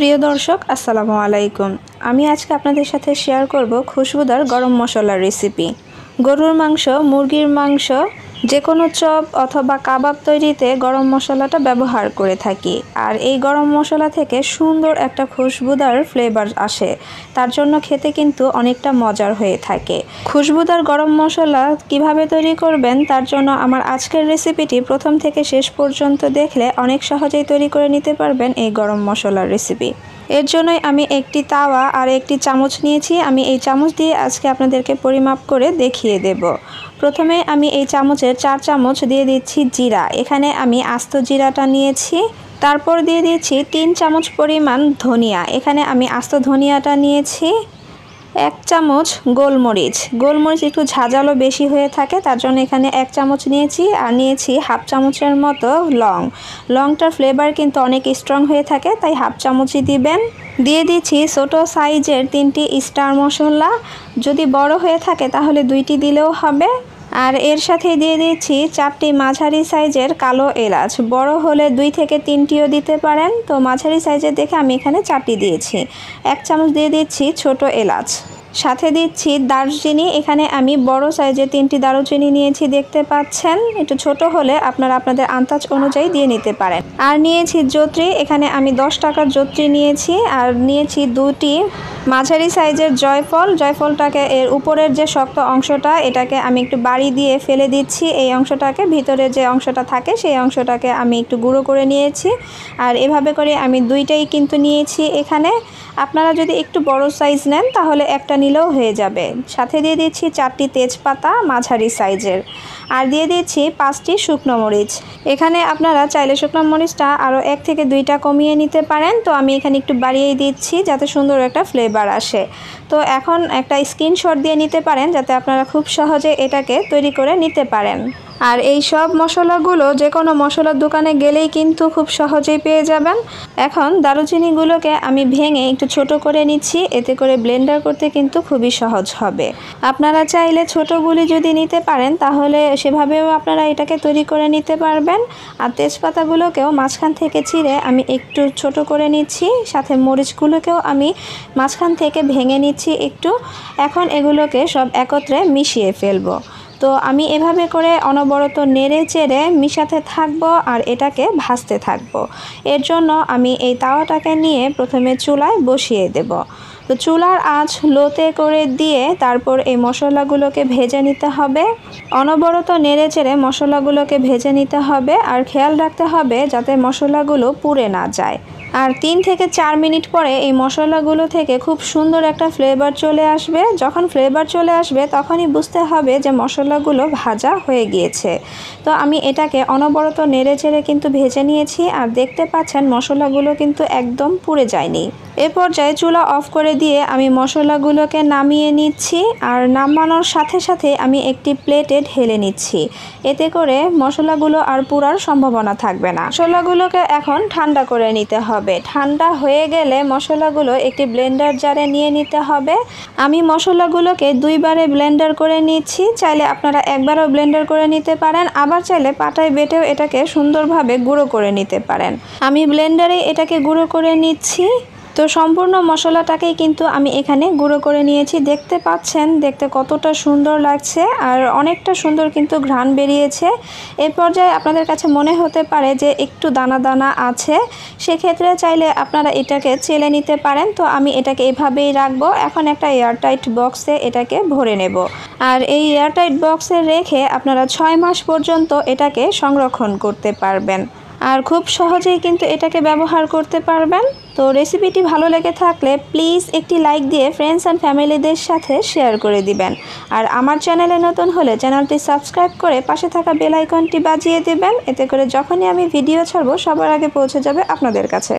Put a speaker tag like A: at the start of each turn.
A: প্রিয় দর্শক আসসালামু আলাইকুম। আমি আজকে আপনাদের সাথে শেয়ার করব খুশবুদার গরম মশলার রেসিপি। গরুর মাংস, মুরগির মাংস, যে কোনো চপ অথবা কাবাব তৈরিতে গরম মশলাটা ব্যবহার করে থাকি। আর এই গরম মশলা থেকে সুন্দর একটা খুশবুদার ফ্লেভার আসে, তার জন্য খেতে কিন্তু অনেকটা মজার হয়ে থাকে। খুশবুদার গরম মশলা কিভাবে তৈরি করবেন তার জন্য আমার আজকের রেসিপিটি প্রথম থেকে শেষ পর্যন্ত দেখলে অনেক সহজেই তৈরি করে নিতে পারবেন এই গরম মশলার রেসিপি। এর জন্যই আমি একটি তাওয়া আর একটি চামচ নিয়েছি। আমি এই চামচ দিয়ে আজকে আপনাদেরকে পরিমাপ করে দেখিয়ে দেব। প্রথমে আমি এই চামচের 4 চামচ দিয়ে দিচ্ছি জিরা। এখানে আমি আস্ত জিরাটা নিয়েছি। তারপর দিয়ে দিচ্ছি 3 চামচ পরিমাণ ধনিয়া। এখানে আমি আস্ত ধনিয়াটা নিয়েছি। 1 চামচ গোলমরিচ। গোলমরিচ একটু ঝাঁঝালো বেশি হয়ে থাকে, তার জন্য এখানে 1 চামচ নিয়েছি। আর নিয়েছি হাফ চামচের মতো লং। লংটার ফ্লেভার কিন্তু অনেক স্ট্রং হয়ে থাকে, তাই হাফ চামচই দিবেন। দিয়ে দিচ্ছি ছোটো সাইজের 3টি স্টার মশলা। যদি বড় হয়ে থাকে তাহলে 2টি দিলেও হবে। আর এর সাথে দিয়ে দিচ্ছি 4টি মাঝারি সাইজের কালো এলাচ। বড় হলে 2 থেকে 3টিও দিতে পারেন, তো মাঝারি সাইজের দেখে আমি এখানে 4টি দিয়েছি। 1 চামচ দিয়ে দিচ্ছি ছোট এলাচ। সাথে দিচ্ছি দারচিনি। এখানে আমি বড় সাইজের 3টি দারুচিনি নিয়েছি, দেখতে পাচ্ছেন। একটু ছোট হলে আপনারা আপনাদের আন্দাজ অনুযায়ী দিয়ে নিতে পারেন। আর নিয়েছি জত্রি। এখানে আমি 10 টাকার জত্রি নিয়েছি। আর নিয়েছি 2টি মাঝারি সাইজের জয়ফল। জয়ফলটাকে এর উপরের যে শক্ত অংশটা, এটাকে আমি একটু বাড়ি দিয়ে ফেলে দিচ্ছি। এই অংশটাকে, ভিতরে যে অংশটা থাকে সেই অংশটাকে আমি একটু গুঁড়ো করে নিয়েছি। আর এভাবে করে আমি 2টাই কিন্তু নিয়েছি। এখানে আপনারা যদি একটু বড় সাইজ নেন তাহলে একটা নিলেও হয়ে যাবে। সাথে দিয়ে দিচ্ছি 4টি তেজপাতা মাঝারি সাইজের। আর দিয়ে দিচ্ছি 5টি শুকনো মরিচ। এখানে আপনারা চাইলে শুকনো মরিচটা আরও 1 থেকে 2টা কমিয়ে নিতে পারেন, তো আমি এখানে একটু বাড়িয়েই দিচ্ছি যাতে সুন্দর একটা ফ্লেভার আসে। তো এখন একটা স্ক্রিনশট দিয়ে নিতে পারেন যাতে আপনারা খুব সহজে এটাকে তৈরি করে নিতে পারেন। আর এই সব মশলাগুলো যে কোনো মশলার দোকানে গেলেই কিন্তু খুব সহজেই পেয়ে যাবেন। এখন দারুচিনিগুলোকে আমি ভেঙে একটু ছোট করে নিচ্ছি, এতে করে ব্লেন্ডার করতে কিন্তু খুবই সহজ হবে। আপনারা চাইলে ছোটোগুলি যদি নিতে পারেন তাহলে সেভাবেও আপনারা এটাকে তৈরি করে নিতে পারবেন। আর তেজপাতাগুলোকেও মাঝখান থেকে ছিঁড়ে আমি একটু ছোট করে নিচ্ছি। সাথে মরিচগুলোকেও আমি মাঝখান থেকে ভেঙে নিচ্ছি একটু। এখন এগুলোকে সব একত্রে মিশিয়ে ফেলবো। তো আমি এভাবে করে অনবরত নেড়ে চেড়ে মিশাতে থাকবো আর এটাকে ভাজতে থাকবো। এর জন্য আমি এই তাওয়াটাকে নিয়ে প্রথমে চুলায় বসিয়ে দেব। তো চুলার আঁচ লোতে করে দিয়ে তারপর এই মশলাগুলোকে ভেজে নিতে হবে। অনবরত নেড়ে চেড়ে মশলাগুলোকে ভেজে নিতে হবে। আর খেয়াল রাখতে হবে যাতে মশলাগুলো পুড়ে না যায়। আর 3 থেকে 4 মিনিট পরে এই মশলাগুলো থেকে খুব সুন্দর একটা ফ্লেভার চলে আসবে। যখন ফ্লেভার চলে আসবে তখনই বুঝতে হবে যে মশলাগুলো ভাজা হয়ে গিয়েছে। তো আমি এটাকে অনবরত নেড়ে চেড়ে কিন্তু ভেজে নিয়েছি। আর দেখতে পাচ্ছেন মশলাগুলো কিন্তু একদম পুড়ে যায়নি। এ পর্যায়ে চুলা অফ করে দিয়ে আমি মশলাগুলোকে নামিয়ে নিচ্ছি। আর নামানোর সাথে সাথে আমি একটি প্লেটে ঢেলে নিচ্ছি। এতে করে মশলাগুলো আর পুড়ার সম্ভাবনা থাকবে না। মশলাগুলোকে এখন ঠান্ডা করে নিতে হবে। ঠান্ডা হয়ে গেলে মশলাগুলো একটি ব্লেন্ডার জারে নিয়ে নিতে হবে। আমি মশলাগুলোকে 2 বারে ব্লেন্ডার করে নিচ্ছি। চাইলে আপনারা একবারও ব্লেন্ডার করে নিতে পারেন, আবার চাইলে পাটায় বেটেও এটাকে সুন্দরভাবে গুঁড়ো করে নিতে পারেন। আমি ব্লেন্ডারে এটাকে গুঁড়ো করে নিচ্ছি। তো সম্পূর্ণ মশলাটাকেই কিন্তু আমি এখানে গুঁড়ো করে নিয়েছি। দেখতে পাচ্ছেন দেখতে কতটা সুন্দর লাগছে আর অনেকটা সুন্দর কিন্তু ঘ্রাণ বেরিয়েছে। এ পর্যায়ে আপনাদের কাছে মনে হতে পারে যে একটু দানা দানা আছে, সেক্ষেত্রে চাইলে আপনারা এটাকে চেলে নিতে পারেন। তো আমি এটাকে এভাবেই রাখবো। এখন একটা এয়ারটাইট বক্সে এটাকে ভরে নেব। আর এই এয়ারটাইট বক্সে রেখে আপনারা 6 মাস পর্যন্ত এটাকে সংরক্ষণ করতে পারবেন। আর খুব সহজেই কিন্তু এটাকে ব্যবহার করতে পারবেন। তো রেসিপিটি ভালো লেগে থাকলে প্লিজ একটি লাইক দিয়ে ফ্রেন্ডস অ্যান্ড ফ্যামিলিদের সাথে শেয়ার করে দিবেন। আর আমার চ্যানেলে নতুন হলে চ্যানেলটি সাবস্ক্রাইব করে পাশে থাকা বেল আইকনটি বাজিয়ে দেবেন। এতে করে যখনই আমি ভিডিও ছাড়বো সবার আগে পৌঁছে যাবে আপনাদের কাছে।